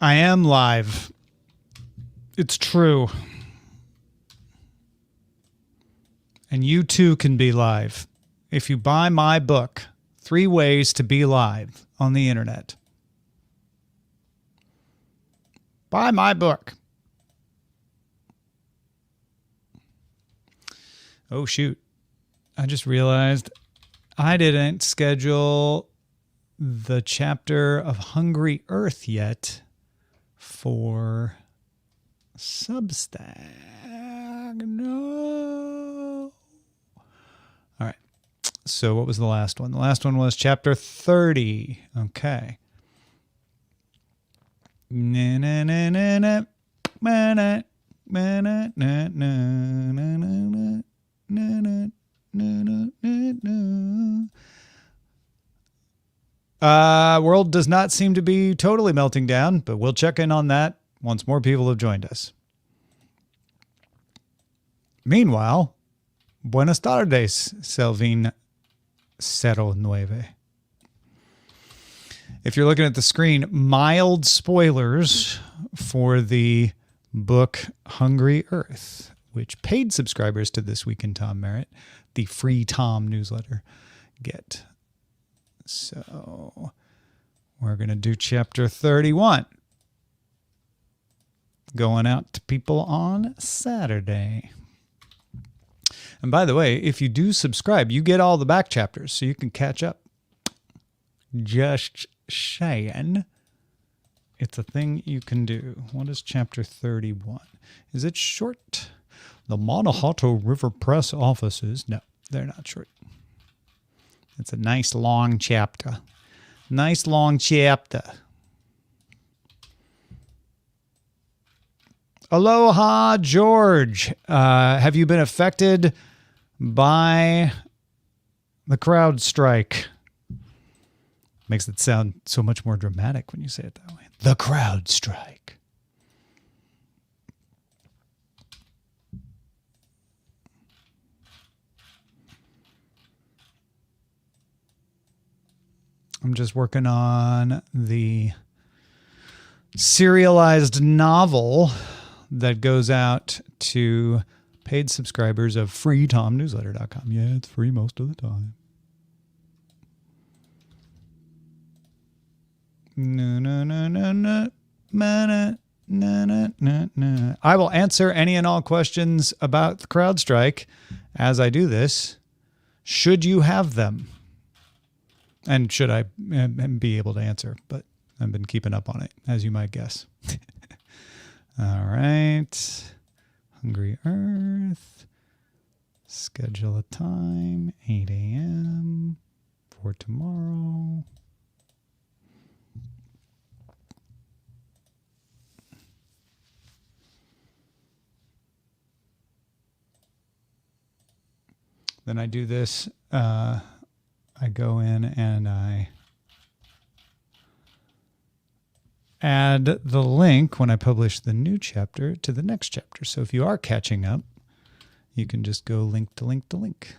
I am live. It's true. And you too can be live. If you buy my book, 3 Ways to Be Live on the Internet. Buy my book. Oh, shoot. I just realized I didn't schedule the chapter of Hungry Earth yet for Substack. No. All right. So what was the last one? The last one was chapter 30. Okay. Na na na na na na na na na na na na na. World does not seem to be totally melting down, but we'll check in on that once more people have joined us. Meanwhile, buenas tardes, Selvin 09. If you're looking at the screen, mild spoilers for the book Hungry Earth, which paid subscribers to This Week in Tom Merritt, the free Tom newsletter, get. So we're going to do chapter 31. Going out to people on Saturday. And by the way, if you do subscribe, you get all the back chapters, so you can catch up. Just saying. It's a thing you can do. What is chapter 31? Is it short? The Monohoto River Press offices. No, they're not short. It's a nice long chapter. Nice long chapter. Aloha, George. Have you been affected by the crowd strike? Makes it sound so much more dramatic when you say it that way. The crowd strike. I'm just working on the serialized novel that goes out to paid subscribers of freetomnewsletter.com. Yeah, it's free most of the time. No, no, no, no, no, no, no, no, no. I will answer any and all questions about the CrowdStrike as I do this, should you have them. And should I be able to answer, but I've been keeping up on it, as you might guess. All right. Hungry Earth. Schedule a time, 8 a.m. for tomorrow. Then I do this. I go in and I add the link when I publish the new chapter to the next chapter. So if you are catching up, you can just go link to link to link.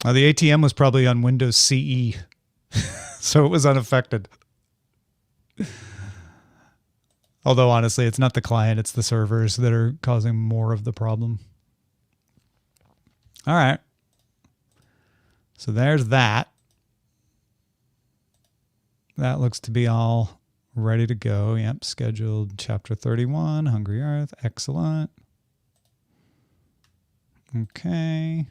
The ATM was probably on Windows CE, so it was unaffected. Although, honestly, it's not the client, it's the servers that are causing more of the problem. All right. So there's that. That looks to be all ready to go. Yep, scheduled chapter 31, Hungry Earth. Excellent. Okay.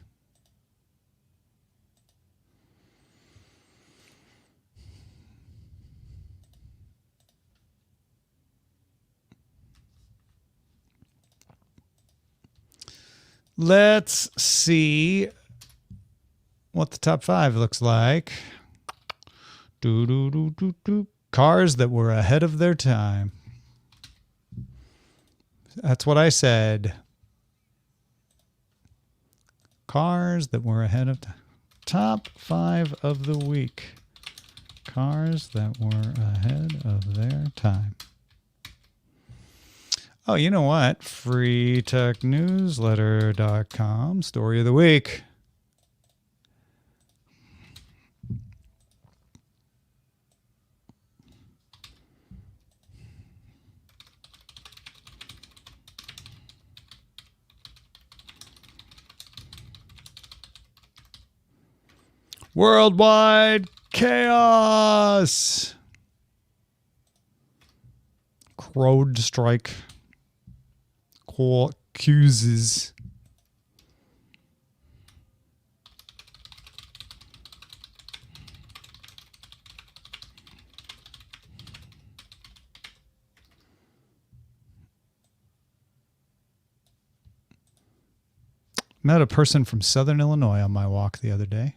Let's see what the top 5 looks like. Cars that were ahead of their time. That's what I said. Cars that were ahead of time. Top 5 of the week. Cars that were ahead of their time. Oh, you know what? freetechnewsletter.com. Story of the week. Worldwide chaos. CrowdStrike. Accuses. Met a person from Southern Illinois on my walk the other day.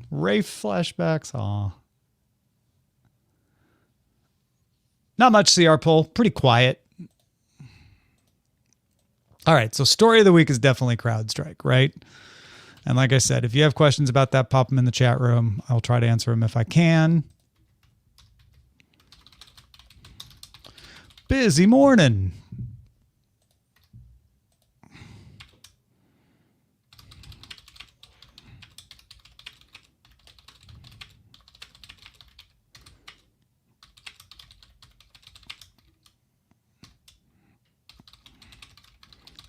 Rafe flashbacks. Aw. Not much CR poll. Pretty quiet. All right. So story of the week is definitely CrowdStrike, right? And like I said, if you have questions about that, pop them in the chat room. I'll try to answer them if I can. Busy morning.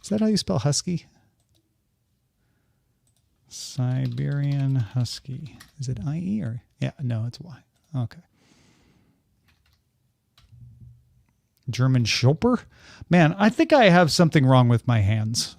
Is that how you spell husky? Siberian husky. Is it IE or? Yeah, no, it's Y. Okay. German Schopper? Man, I think I have something wrong with my hands.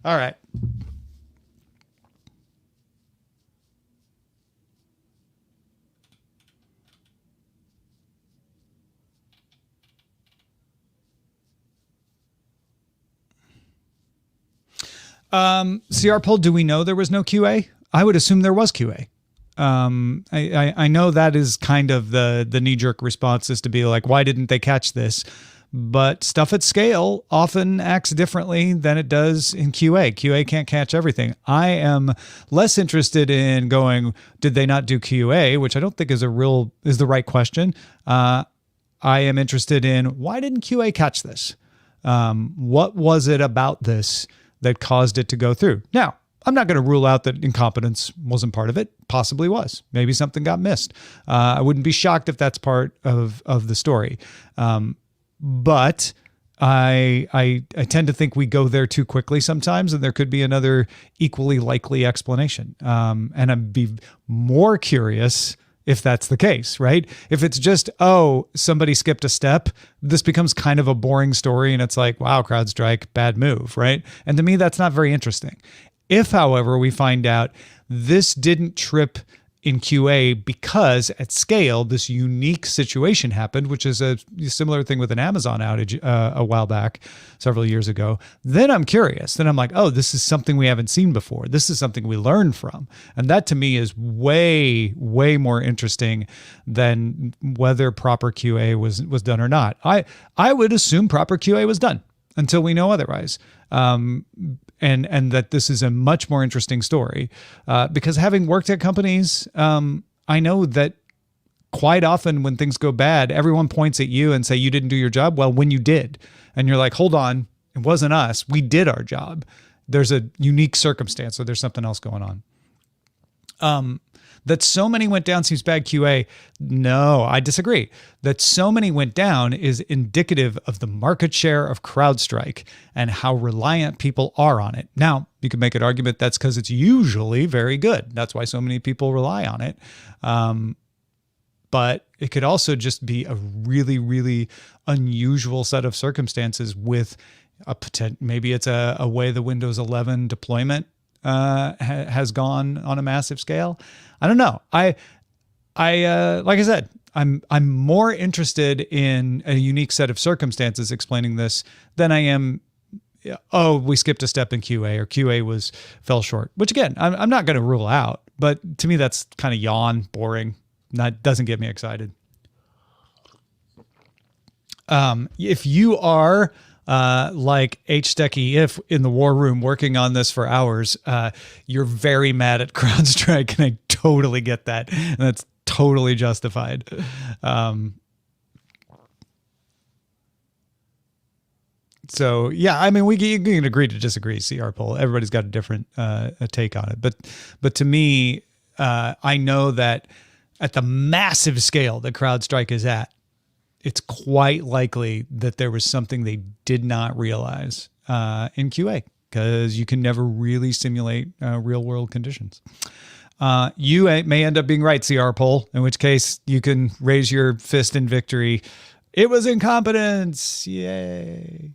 All right. CR poll, do we know there was no QA? I would assume there was QA. I know that is kind of the knee-jerk response is to be like, why didn't they catch this? But stuff at scale often acts differently than it does in QA. QA can't catch everything. I am less interested in going, did they not do QA, which I don't think is the right question. I am interested in, why didn't QA catch this? What was it about this that caused it to go through? Now, I'm not going to rule out that incompetence wasn't part of it. Possibly was. Maybe something got missed. I wouldn't be shocked if that's part of the story. But I tend to think we go there too quickly sometimes, and there could be another equally likely explanation. And I'd be more curious if that's the case, right? If it's just, oh, somebody skipped a step, this becomes kind of a boring story, and it's like, wow, CrowdStrike, bad move, right? And to me, that's not very interesting. If, however, we find out this didn't trip in QA because at scale, this unique situation happened, which is a similar thing with an Amazon outage a while back, several years ago, then I'm curious. Then I'm like, oh, this is something we haven't seen before. This is something we learned from. And that to me is way, way more interesting than whether proper QA was done or not. I would assume proper QA was done until we know otherwise. And that this is a much more interesting story because having worked at companies, I know that quite often when things go bad, everyone points at you and say, you didn't do your job. Well, when you did, and you're like, hold on, it wasn't us. We did our job. There's a unique circumstance, so there's something else going on. That so many went down seems bad QA. No, I disagree. That so many went down is indicative of the market share of CrowdStrike and how reliant people are on it. Now, you could make an argument that's because it's usually very good. That's why so many people rely on it. But it could also just be a really, really unusual set of circumstances with a maybe it's a way the Windows 11 deployment has gone on a massive scale. I don't know. I like I said, I'm more interested in a unique set of circumstances explaining this than I am. Oh, we skipped a step in QA, or QA fell short. Which again, I'm not going to rule out, but to me that's kind of yawn, boring. That doesn't get me excited. If you are like H-Techie, if in the war room working on this for hours, you're very mad at CrowdStrike, and I totally get that, and that's totally justified. So yeah, I mean, you can agree to disagree. CR poll, everybody's got a different take on it, but to me, I know that at the massive scale that CrowdStrike is at, it's quite likely that there was something they did not realize in QA, because you can never really simulate real world conditions. You may end up being right, CR poll, in which case you can raise your fist in victory. It was incompetence. Yay.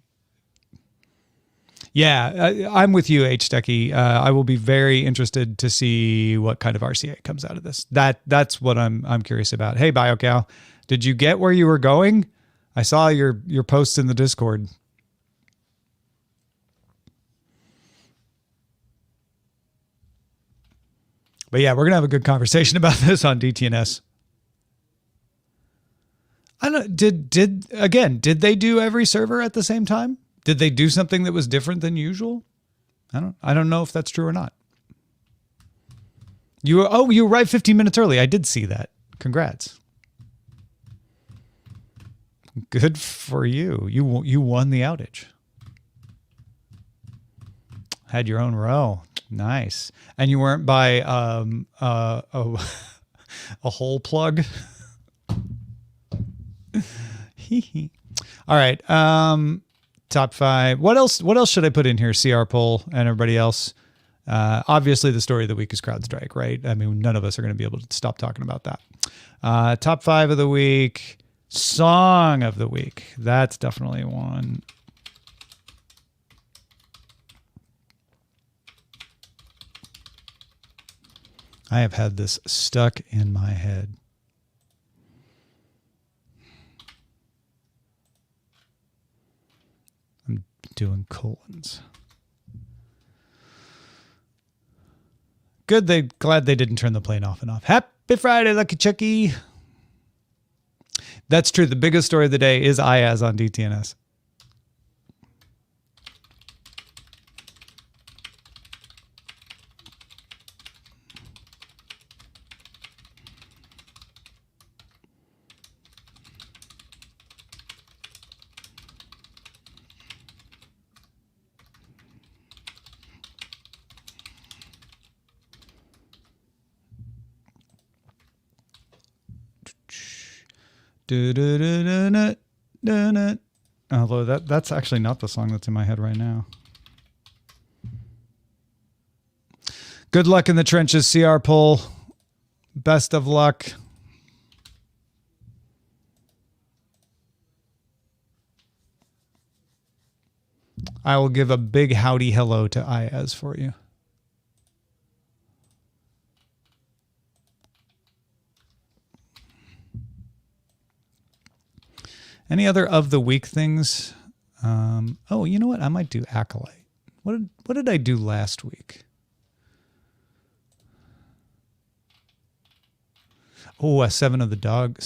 Yeah, I'm with you, H-Techie. I will be very interested to see what kind of RCA comes out of this. That's what I'm curious about. Hey, BioCow, did you get where you were going? I saw your posts in the Discord. But yeah, we're gonna have a good conversation about this on DTNS. I don't. Did they do every server at the same time? Did they do something that was different than usual? I don't know if that's true or not. You arrived 15 minutes early. I did see that. Congrats. Good for you. You won the outage. Had your own row. Nice. And you weren't by a hole plug. All right. Top 5. What else should I put in here? CR poll and everybody else. Obviously the story of the week is CrowdStrike, right? I mean, none of us are going to be able to stop talking about that. Top 5 of the week. Song of the week. That's definitely one. I have had this stuck in my head. I'm doing colons. Good. Glad they didn't turn the plane off and off. Happy Friday, Lucky Chucky. That's true. The biggest story of the day is IaaS on DTNS. Although that's actually not the song that's in my head right now. Good luck in the trenches, CR poll. Best of luck. I will give a big howdy hello to IaaS for you. Any other of the week things? Oh, you know what? I might do Acolyte. What did I do last week? Oh, Seven the dog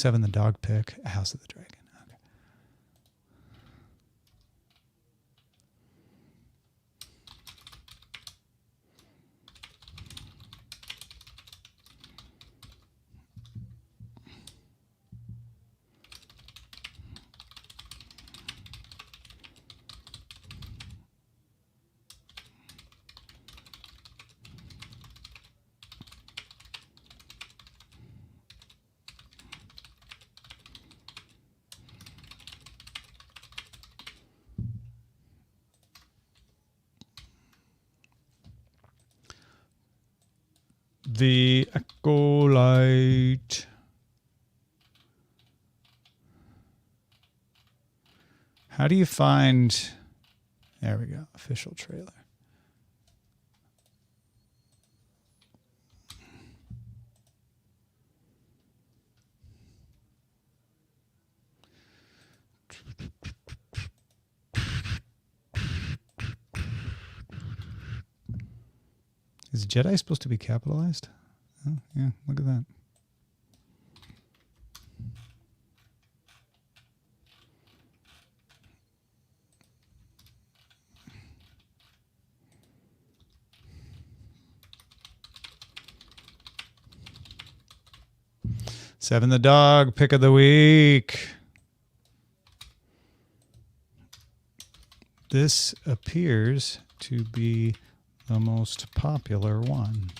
pick. House of the Dragon. Okay. the acolyte. How do you find... There we go. Official trailer. Is Jedi supposed to be capitalized? Oh, yeah, look at that. Seven the dog, pick of the week. This appears to be the most popular one.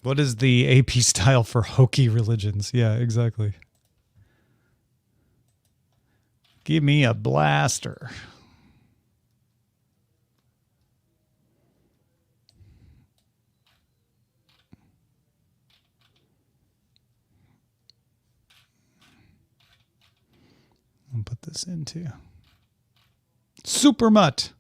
What is the AP style for hokey religions? Yeah, exactly. Give me a blaster. I'll put this into Super Mutt.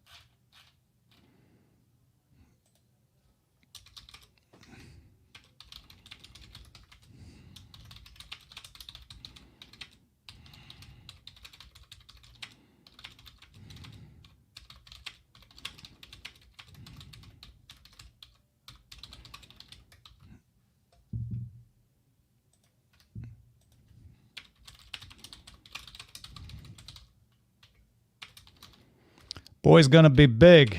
Boy's gonna be big.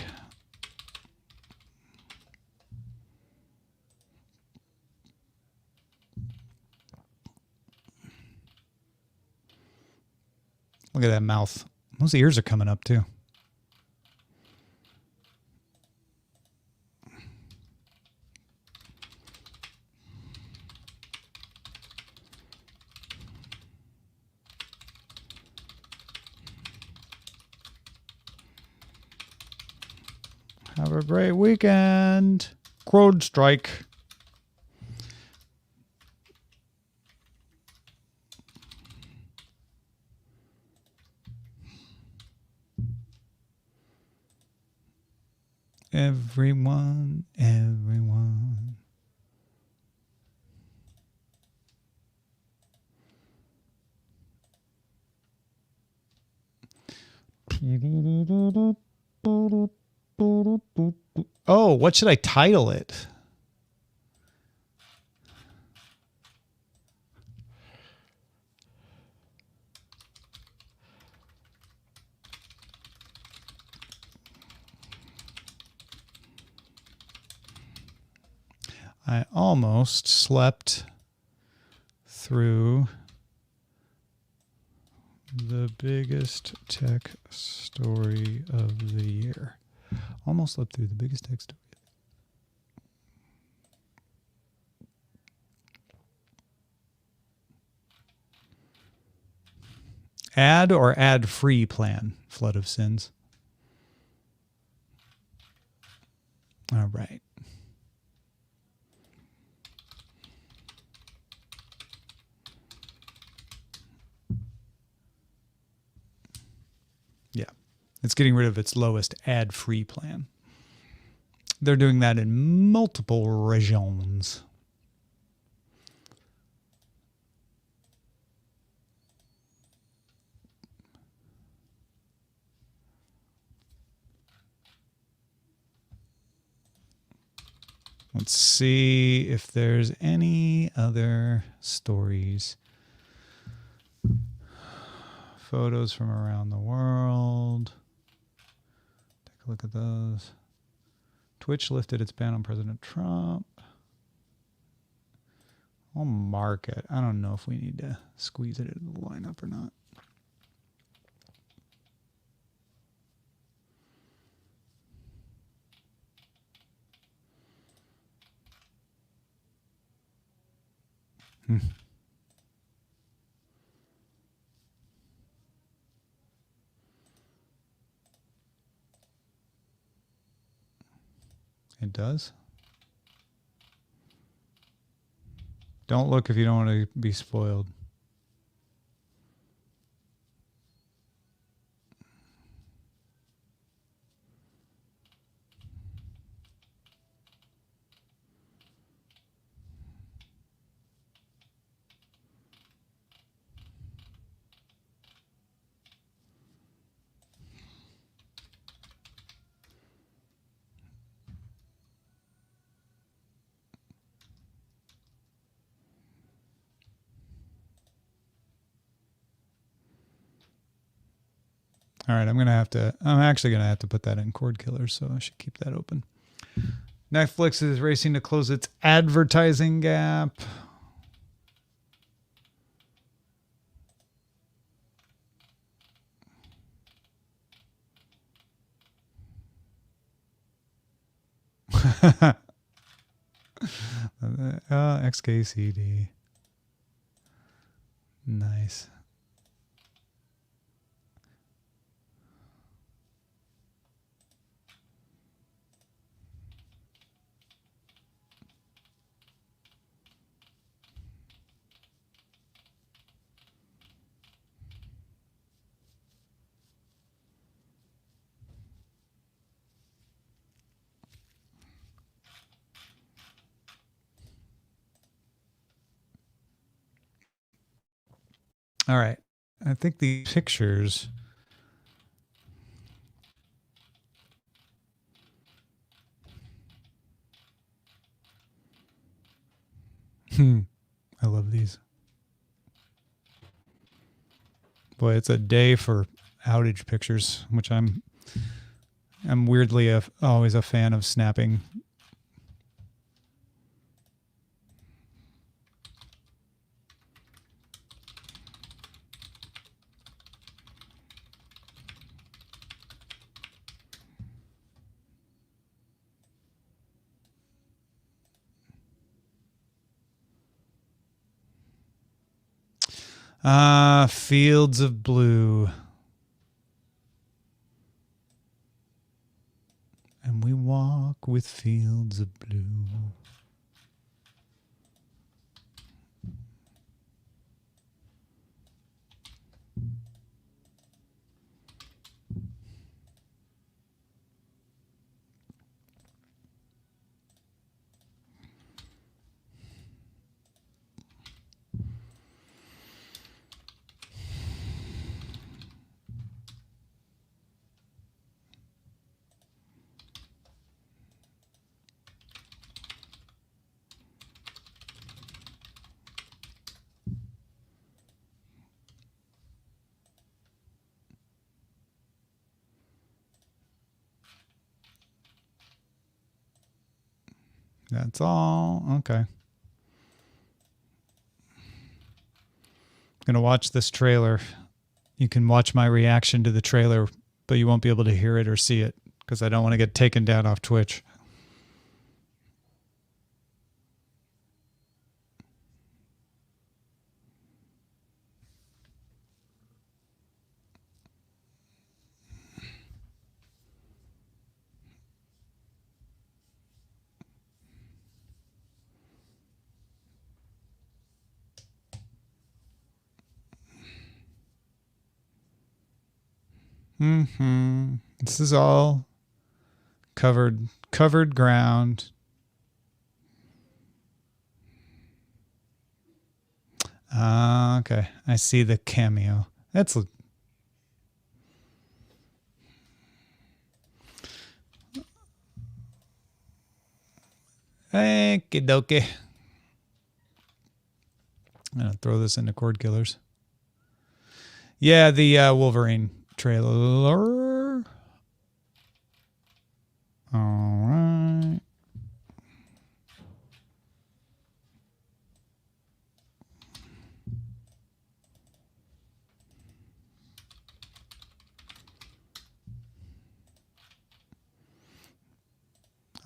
Look at that mouth. Those ears are coming up too. Have a great weekend. Crowd strike. Everyone, everyone. Oh, what should I title it? I almost slept through the biggest tech story of the year. Almost slept through the biggest tech story. Ad or ad-free plan? Flood of Sins. All right. Yeah. It's getting rid of its lowest ad-free plan. They're doing that in multiple regions. Let's see if there's any other stories. Photos from around the world. Take a look at those. Twitch lifted its ban on President Trump. I'll mark it. I don't know if we need to squeeze it into the lineup or not. Hmm. It does. Don't look if you don't want to be spoiled. All right, I'm actually going to have to put that in Cord Killer, so I should keep that open. Netflix is racing to close its advertising gap. XKCD. Nice. All right. I think the pictures. I love these. Boy, it's a day for outage pictures, which I'm weirdly always a fan of snapping. Fields of blue. And we walk with fields of blue. That's all. Okay. Gonna watch this trailer. You can watch my reaction to the trailer, but you won't be able to hear it or see it because I don't want to get taken down off Twitch. This is all covered ground. Okay. I see the cameo. That's okie dokie. I'm gonna throw this into Cord Killers. Yeah, the Wolverine trailer. All right.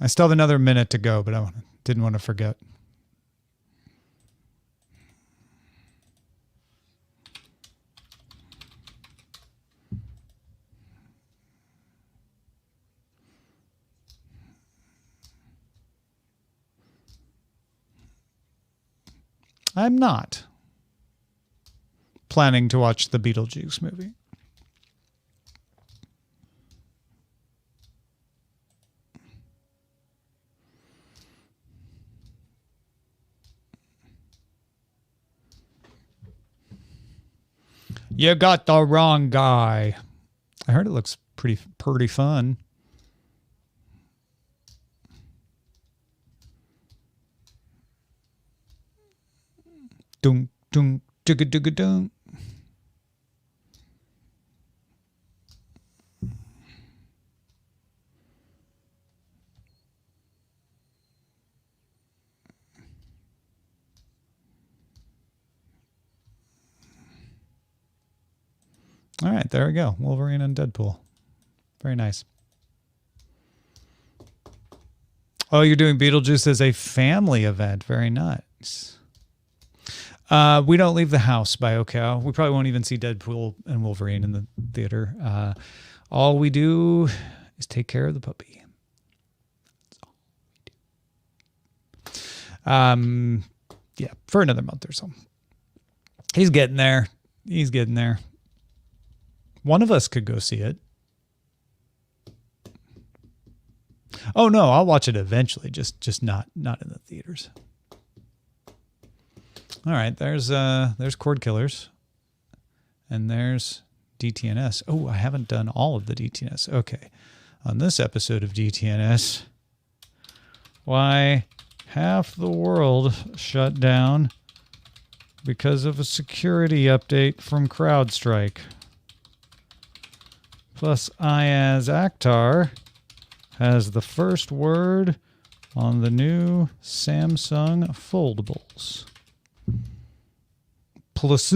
I still have another minute to go, but I didn't want to forget. I'm not planning to watch the Beetlejuice movie. You got the wrong guy. I heard it looks pretty fun. Dun dun digga digga dun. All right, there we go. Wolverine and Deadpool. Very nice. Oh, you're doing Beetlejuice as a family event. Very nice. We don't leave the house by OCal. We probably won't even see Deadpool and Wolverine in the theater. All we do is take care of the puppy. That's all we do. Yeah, for another month or so. He's getting there. He's getting there. One of us could go see it. Oh no, I'll watch it eventually, just not in the theaters. All right, there's Cord Killers. And there's DTNS. Oh, I haven't done all of the DTNS. Okay. On this episode of DTNS, why half the world shut down because of a security update from CrowdStrike. Plus, I, as Akhtar, has the first word on the new Samsung foldables. Plus.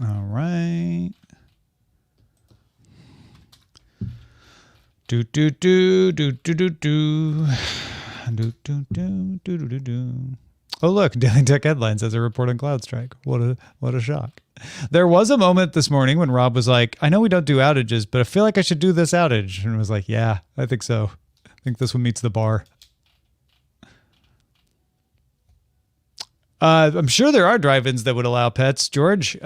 All right. Do do do do do do do do do do do do do. Oh look, Daily Tech Headlines has a report on CloudStrike. What a shock. There was a moment this morning when Rob was like, I know we don't do outages, but I feel like I should do this outage. And I was like, yeah, I think so. I think this one meets the bar. I'm sure there are drive-ins that would allow pets, George.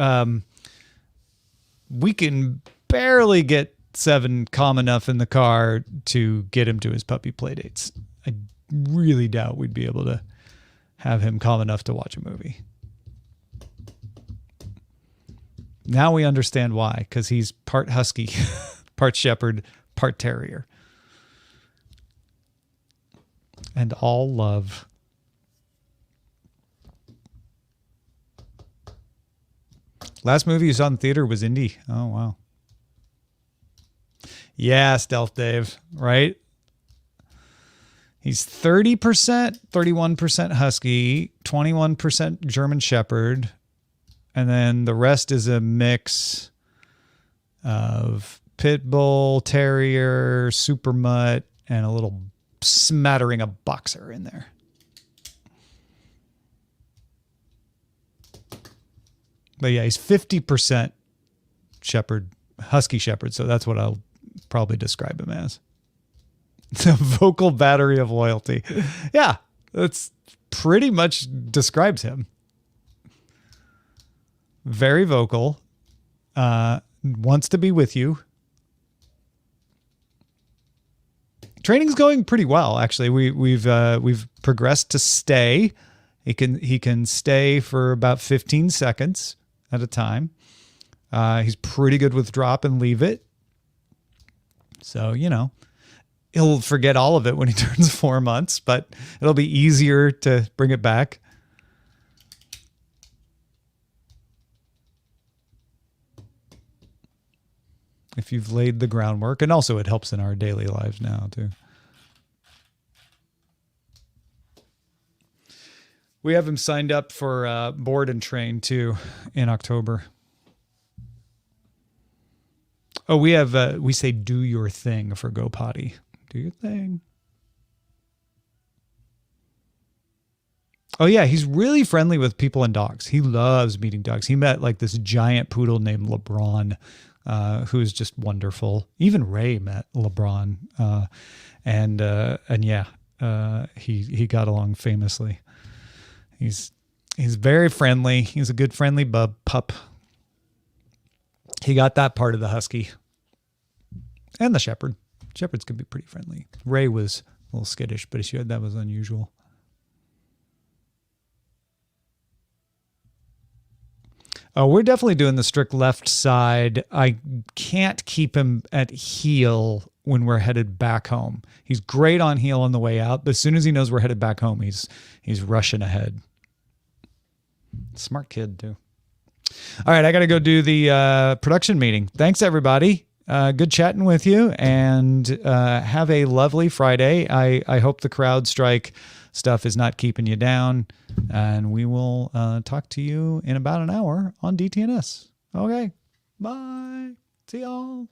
We can barely get Seven calm enough in the car to get him to his puppy play dates. I really doubt we'd be able to have him calm enough to watch a movie. Now we understand why, because he's part husky, part shepherd, part terrier. And all love. Last movie you saw in theater was Indie. Oh, wow. Yeah, Stealth Dave, right? He's 30%, 31% husky, 21% German shepherd, and then the rest is a mix of pit bull, terrier, super mutt, and a little smattering of boxer in there. But yeah, he's 50% shepherd, husky shepherd, so that's what I'll probably describe him as. The vocal battery of loyalty. Yeah, that's pretty much describes him. Very vocal, wants to be with you. Training's going pretty well, actually. We've progressed to stay. He can stay for about 15 seconds at a time. He's pretty good with drop and leave it. So, you know, he'll forget all of it when he turns 4 months, but it'll be easier to bring it back. If you've laid the groundwork, and also it helps in our daily lives now too. We have him signed up for board and train too in October. Oh, we say do your thing for Go Potty. Do your thing. Oh yeah, he's really friendly with people and dogs. He loves meeting dogs. He met like this giant poodle named LeBron who's just wonderful. Even Ray met LeBron, and yeah, he got along famously. He's very friendly. He's a good friendly pup. He got that part of the husky, and the shepherd. Shepherds could be pretty friendly. Ray was a little skittish, but that was unusual. We're definitely doing the strict left side. I can't keep him at heel when we're headed back home. He's great on heel on the way out, but as soon as he knows we're headed back home, he's rushing ahead. Smart kid, too. All right, I got to go do the production meeting. Thanks, everybody. Good chatting with you, and have a lovely Friday. I hope the CrowdStrike stuff is not keeping you down, and we will talk to you in about an hour on DTNS. Okay, bye. See y'all.